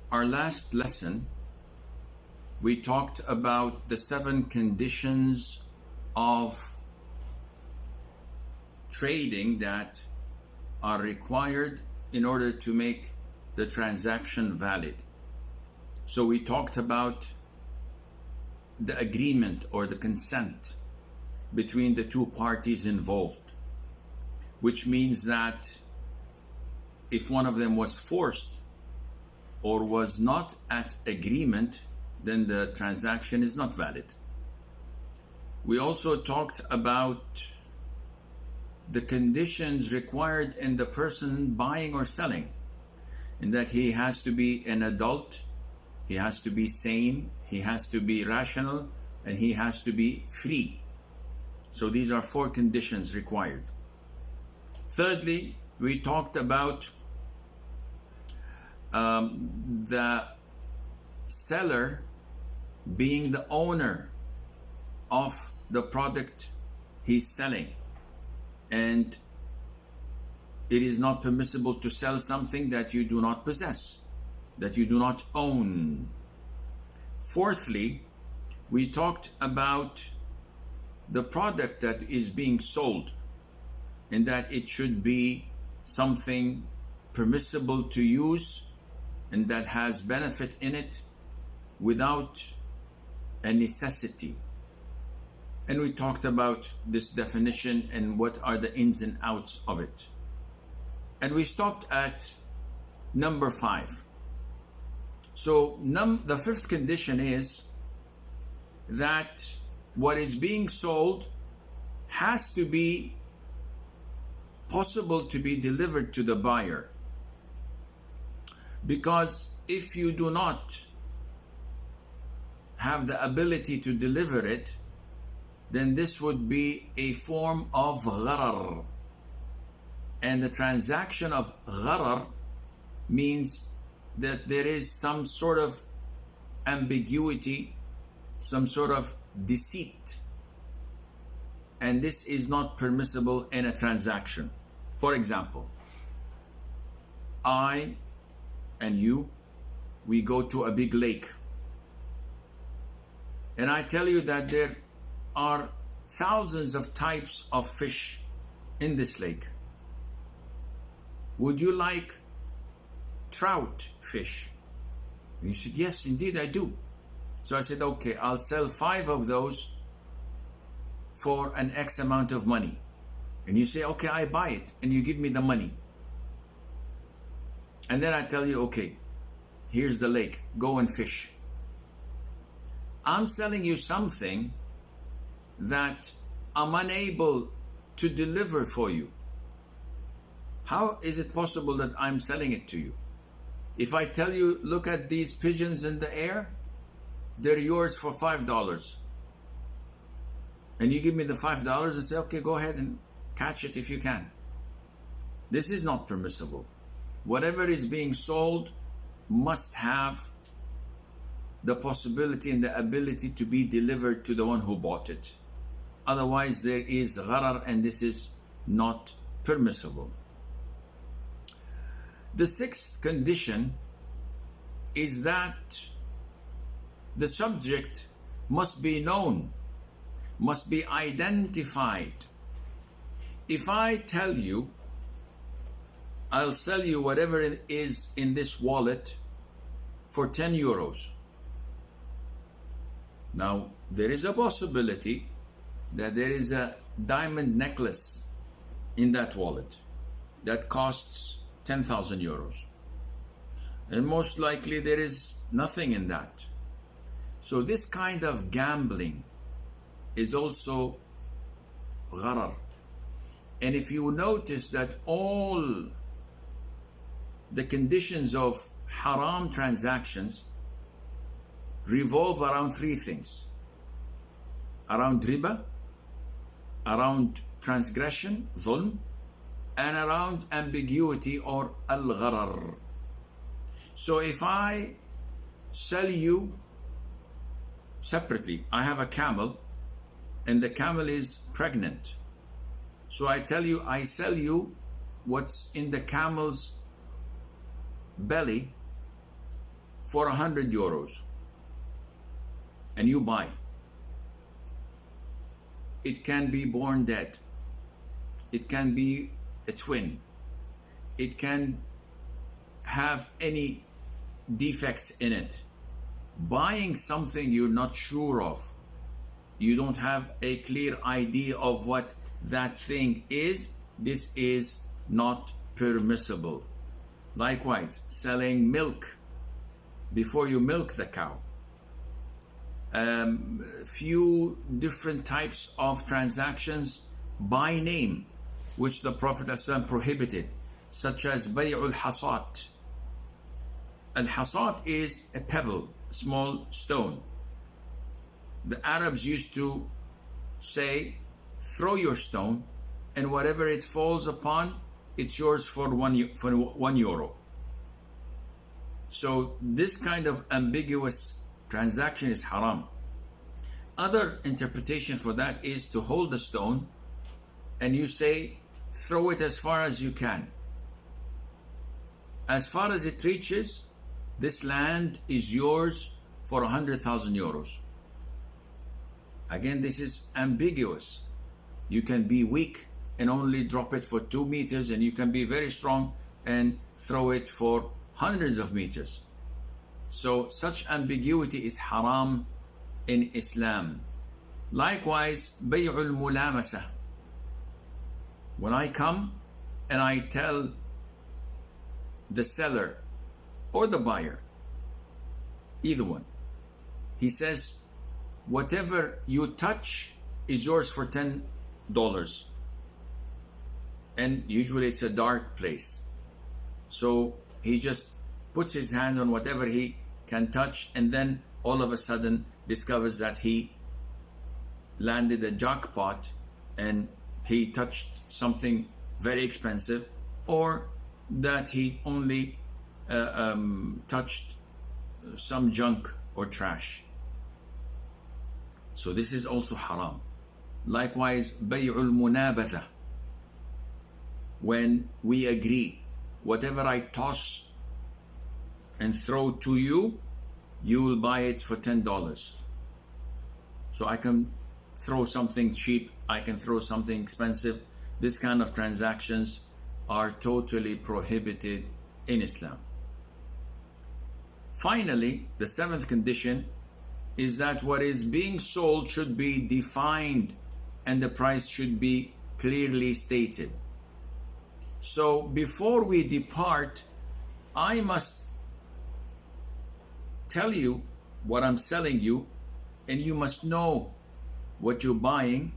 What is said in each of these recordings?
Our last lesson, we talked about the 7 conditions of trading that are required in order to make the transaction valid. So we talked about the agreement or the consent between the 2 parties involved, which means that if one of them was forced or was not at agreement, then the transaction is not valid. We also talked about the conditions required in the person buying or selling, in that he has to be an adult, he has to be sane, he has to be rational, and he has to be free. So these are 4 conditions required. Thirdly, we talked about the seller being the owner of the product he's selling, and it is not permissible to sell something that you do not possess, that you do not own. Fourthly, we talked about the product that is being sold, and that it should be something permissible to use and that has benefit in it without a necessity. And we talked about this definition and what are the ins and outs of it. And we stopped at number 5. So the 5th condition is that what is being sold has to be possible to be delivered to the buyer. Because if you do not have the ability to deliver it, then this would be a form of gharar. And the transaction of gharar means that there is some sort of ambiguity, some sort of deceit. And this is not permissible in a transaction. For example, I and you, we go to a big lake. And I tell you that there are thousands of types of fish in this lake. Would you like trout fish? And you said, yes, indeed I do. So I said, okay, I'll sell 5 of those for an X amount of money. And you say, okay, I buy it, and you give me the money. And then I tell you, okay, here's the lake, go and fish. I'm selling you something that I'm unable to deliver for you. How is it possible that I'm selling it to you? If I tell you, look at these pigeons in the air, they're yours for $5. And you give me the $5 and say, okay, go ahead and catch it if you can. This is not permissible. Whatever is being sold must have the possibility and the ability to be delivered to the one who bought it. Otherwise, there is gharar, and this is not permissible. The 6th condition is that the subject must be known, must be identified. If I tell you, I'll sell you whatever it is in this wallet for 10 euros. Now, there is a possibility that there is a diamond necklace in that wallet that costs 10,000 euros. And most likely there is nothing in that. So this kind of gambling is also gharar. And if you notice that all the conditions of haram transactions revolve around 3 things: around riba, around transgression, dhulm, and around ambiguity or al-gharar. So if I sell you separately, I have a camel and the camel is pregnant. So I tell you, I sell you what's in the camel's belly for 100 euros and you buy, it can be born dead, it can be a twin, it can have any defects in it. Buying something you're not sure of, you don't have a clear idea of what that thing is, this is not permissible. Likewise, selling milk before you milk the cow. Few different types of transactions by name, which the Prophet ﷺ prohibited, such as bay'ul hasat. Al-hasat is a pebble, small stone. The Arabs used to say, throw your stone, and whatever it falls upon, it's yours for €1. So this kind of ambiguous transaction is haram. Other interpretation for that is to hold the stone and you say, throw it as far as you can. As far as it reaches, this land is yours for 100,000 euros. Again, this is ambiguous. You can be weak and only drop it for 2 meters, and you can be very strong and throw it for hundreds of meters. So such ambiguity is haram in Islam. Likewise, bay'ul mulamasa. When I come and I tell the seller or the buyer, either one, he says, whatever you touch is yours for $10. And usually it's a dark place. So he just puts his hand on whatever he can touch, and then all of a sudden discovers that he landed a jackpot and he touched something very expensive, or that he only touched some junk or trash. So this is also haram. Likewise, bay'ul munabatha. When we agree, whatever I toss and throw to you, you will buy it for $10. So I can throw something cheap, I can throw something expensive. This kind of transactions are totally prohibited in Islam. Finally, the 7th condition is that what is being sold should be defined and the price should be clearly stated. So before we depart, I must tell you what I'm selling you, and you must know what you're buying.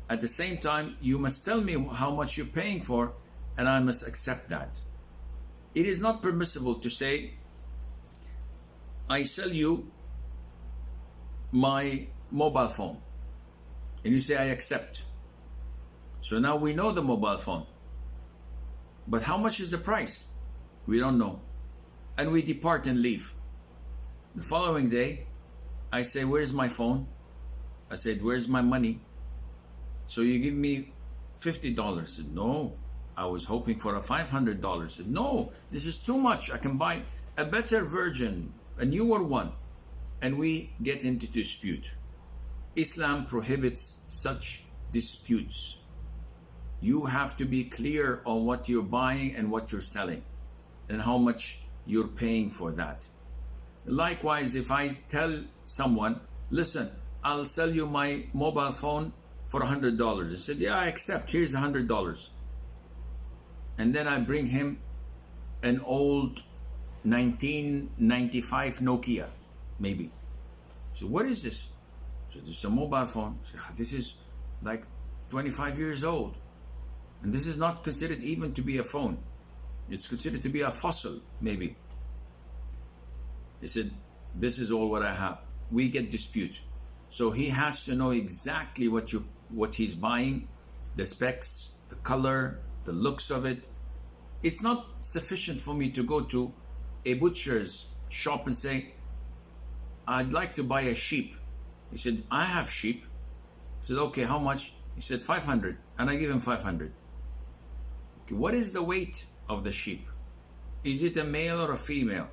At the same time, you must tell me how much you're paying for, and I must accept that. It is not permissible to say, I sell you my mobile phone, and you say, I accept. So now we know the mobile phone, but how much is the price? We don't know. And we depart and leave. The following day, I say, where's my phone? I said, where's my money? So you give me $50. I said, no, I was hoping for a $500. I said, no, this is too much. I can buy a better version, a newer one. And we get into dispute. Islam prohibits such disputes. You have to be clear on what you're buying and what you're selling, and how much you're paying for that. Likewise, if I tell someone, listen, I'll sell you my mobile phone for $100. I said, yeah, I accept. Here's $100. And then I bring him an old 1995 Nokia, maybe. So what is this? So this is a mobile phone. So this is like 25 years old. And this is not considered even to be a phone. It's considered to be a fossil, maybe. He said, this is all what I have. We get dispute. So he has to know exactly what he's buying, the specs, the color, the looks of it. It's not sufficient for me to go to a butcher's shop and say, I'd like to buy a sheep. He said, I have sheep. I said, okay, how much? He said, 500. And I give him 500. Okay, what is the weight of the sheep? Is it a male or a female?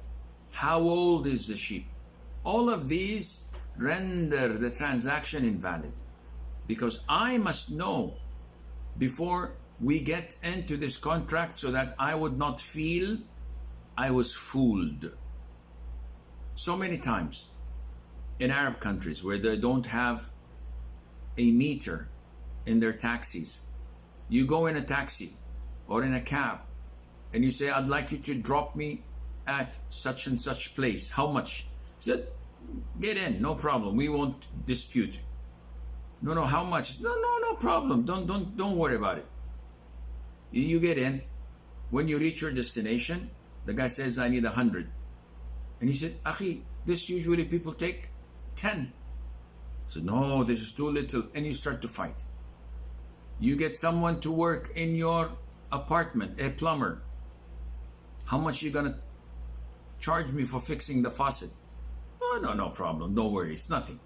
How old is the sheep? All of these render the transaction invalid, because I must know before we get into this contract so that I would not feel I was fooled. So many times in Arab countries where they don't have a meter in their taxis, you go in a taxi or in a cab and you say, I'd like you to drop me at such and such place. How much? He said, get in, no problem. We won't dispute. No, how much? No problem. Don't worry about it. You get in. When you reach your destination, the guy says, I need 100. And he said, Akhi, this usually people take 10. So no, this is too little. And you start to fight. You get someone to work in your apartment, a plumber. How much are you gonna charge me for fixing the faucet? Oh, no problem. Don't worry, it's nothing.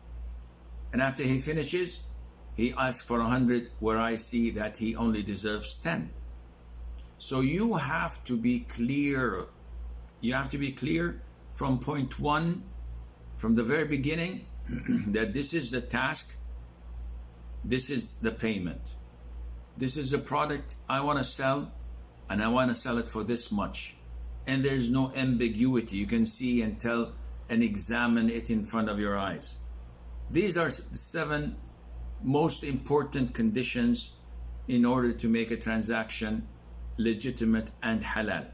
And after he finishes, he asks for 100, where I see that he only deserves 10. So you have to be clear. You have to be clear from point one, from the very beginning, that this is the task, this is the payment. This is a product I want to sell, and I want to sell it for this much. And there's no ambiguity. You can see and tell and examine it in front of your eyes. These are the 7 most important conditions in order to make a transaction legitimate and halal.